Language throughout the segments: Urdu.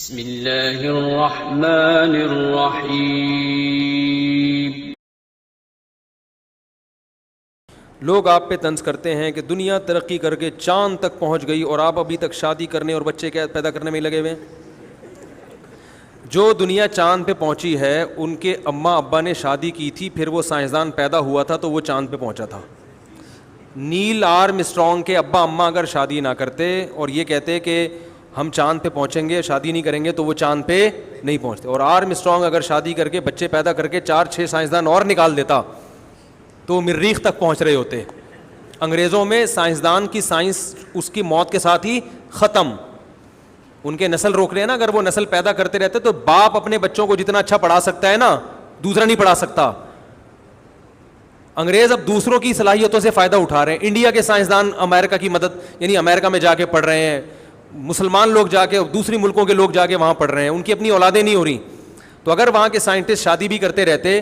بسم اللہ الرحمن الرحیم۔ لوگ آپ پہ طنز کرتے ہیں کہ دنیا ترقی کر کے چاند تک پہنچ گئی اور آپ ابھی تک شادی کرنے اور بچے پیدا کرنے میں لگے ہوئے ہیں۔ جو دنیا چاند پہ پہنچی ہے ان کے اماں ابا نے شادی کی تھی، پھر وہ سائنسدان پیدا ہوا تھا تو وہ چاند پہ پہنچا تھا۔ نیل آرمسٹرانگ کے ابا اماں اگر شادی نہ کرتے اور یہ کہتے کہ ہم چاند پہ پہنچیں گے، شادی نہیں کریں گے، تو وہ چاند پہ نہیں پہنچتے۔ اور آرمسٹرانگ اگر شادی کر کے بچے پیدا کر کے 4-6 سائنسدان اور نکال دیتا تو مریخ تک پہنچ رہے ہوتے۔ انگریزوں میں سائنسدان کی سائنس اس کی موت کے ساتھ ہی ختم۔ ان کے نسل روک رہے ہیں نا، اگر وہ نسل پیدا کرتے رہتے تو باپ اپنے بچوں کو جتنا اچھا پڑھا سکتا ہے نا، دوسرا نہیں پڑھا سکتا۔ انگریز اب دوسروں کی صلاحیتوں سے فائدہ اٹھا رہے ہیں۔ انڈیا کے سائنسدان امریکہ کی مدد، یعنی امریکہ میں جا کے پڑھ رہے ہیں، مسلمان لوگ جا کے، دوسری ملکوں کے لوگ جا کے وہاں پڑھ رہے ہیں، ان کی اپنی اولادیں نہیں ہو رہی۔ تو اگر وہاں کے سائنٹسٹ شادی بھی کرتے رہتے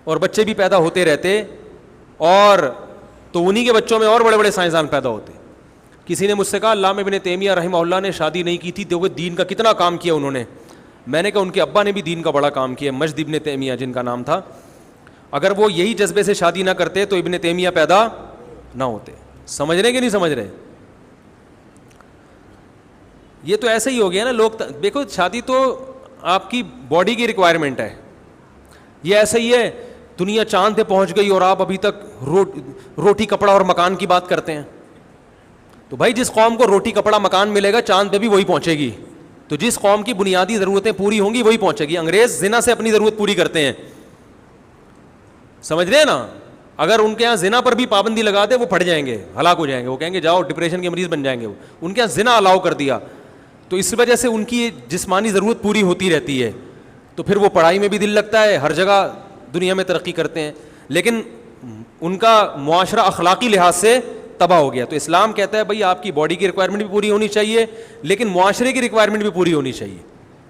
اور بچے بھی پیدا ہوتے رہتے، اور تو انہی کے بچوں میں اور بڑے بڑے سائنسدان پیدا ہوتے۔ کسی نے مجھ سے کہا علامہ ابن تیمیہ رحمہ اللہ نے شادی نہیں کی تھی تو وہ دین کا کتنا کام کیا انہوں نے۔ میں نے کہا ان کے ابا نے بھی دین کا بڑا کام کیا، مجد ابن تیمیہ جن کا نام تھا۔ اگر وہ یہی جذبے سے شادی نہ کرتے تو ابن تیمیہ پیدا نہ ہوتے۔ سمجھ رہے کہ نہیں سمجھ رہے؟ یہ تو ایسا ہی ہو گیا نا، لوگ دیکھو شادی تو آپ کی باڈی کی ریکوائرمنٹ ہے۔ یہ ایسا ہی ہے، دنیا چاند پہ پہنچ گئی اور آپ ابھی تک روٹی کپڑا اور مکان کی بات کرتے ہیں۔ تو بھائی جس قوم کو روٹی کپڑا مکان ملے گا چاند پہ بھی وہی پہنچے گی۔ تو جس قوم کی بنیادی ضرورتیں پوری ہوں گی وہی پہنچے گی۔ انگریز زنا سے اپنی ضرورت پوری کرتے ہیں، سمجھ رہے ہیں نا؟ اگر ان کے یہاں زنا پر بھی پابندی لگا دے وہ پھٹ جائیں گے، ہلاک ہو جائیں گے، وہ کہیں گے جاؤ ڈپریشن کے مریض بن جائیں گے۔ وہ ان کے یہاں زنا الاؤ کر دیا، تو اس وجہ سے ان کی جسمانی ضرورت پوری ہوتی رہتی ہے۔ تو پھر وہ پڑھائی میں بھی دل لگتا ہے، ہر جگہ دنیا میں ترقی کرتے ہیں، لیکن ان کا معاشرہ اخلاقی لحاظ سے تباہ ہو گیا۔ تو اسلام کہتا ہے بھائی آپ کی باڈی کی ریکوائرمنٹ بھی پوری ہونی چاہیے، لیکن معاشرے کی ریکوائرمنٹ بھی پوری ہونی چاہیے۔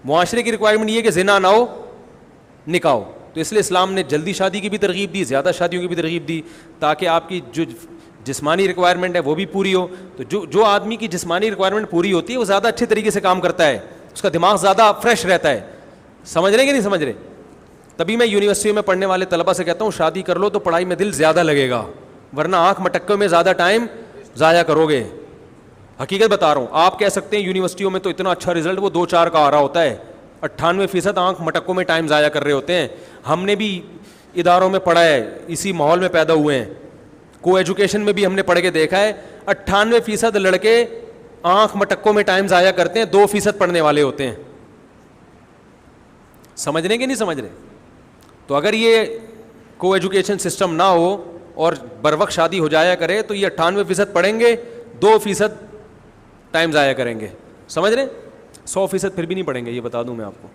معاشرے کی ریکوائرمنٹ یہ کہ زنا نہ ہو، نکاح ہو۔ تو اس لیے اسلام نے جلدی شادی کی بھی ترغیب دی، زیادہ شادیوں کی بھی ترغیب دی، تاکہ آپ کی جو جسمانی ریکوائرمنٹ ہے وہ بھی پوری ہو۔ تو جو آدمی کی جسمانی ریکوائرمنٹ پوری ہوتی ہے وہ زیادہ اچھے طریقے سے کام کرتا ہے، اس کا دماغ زیادہ فریش رہتا ہے۔ سمجھ رہے کہ نہیں سمجھ رہے؟ تبھی میں یونیورسٹی میں پڑھنے والے طلبہ سے کہتا ہوں شادی کر لو تو پڑھائی میں دل زیادہ لگے گا، ورنہ آنکھ مٹکوں میں زیادہ ٹائم ضائع کرو گے۔ حقیقت بتا رہا ہوں، آپ کہہ سکتے ہیں یونیورسٹیوں میں تو اتنا اچھا رزلٹ وہ 2-4 کا آ رہا ہوتا ہے، 98% آنکھ مٹکوں میں ٹائم ضائع کر رہے ہوتے ہیں۔ ہم نے بھی اداروں میں پڑھا ہے، اسی ماحول میں پیدا ہوئے ہیں، کو ایجوکیشن میں بھی ہم نے پڑھ کے دیکھا ہے 98% لڑکے آنکھ مٹکوں میں ٹائم ضائع کرتے ہیں، 2% پڑھنے والے ہوتے ہیں۔ سمجھ رہے کہ نہیں سمجھ رہے؟ تو اگر یہ کو ایجوکیشن سسٹم نہ ہو اور بروقت شادی ہو جایا کرے تو یہ 98% پڑھیں گے، 2% ٹائم ضائع کریں گے۔ سمجھ رہے؟ 100% پھر بھی نہیں پڑھیں گے، یہ بتا دوں میں آپ کو۔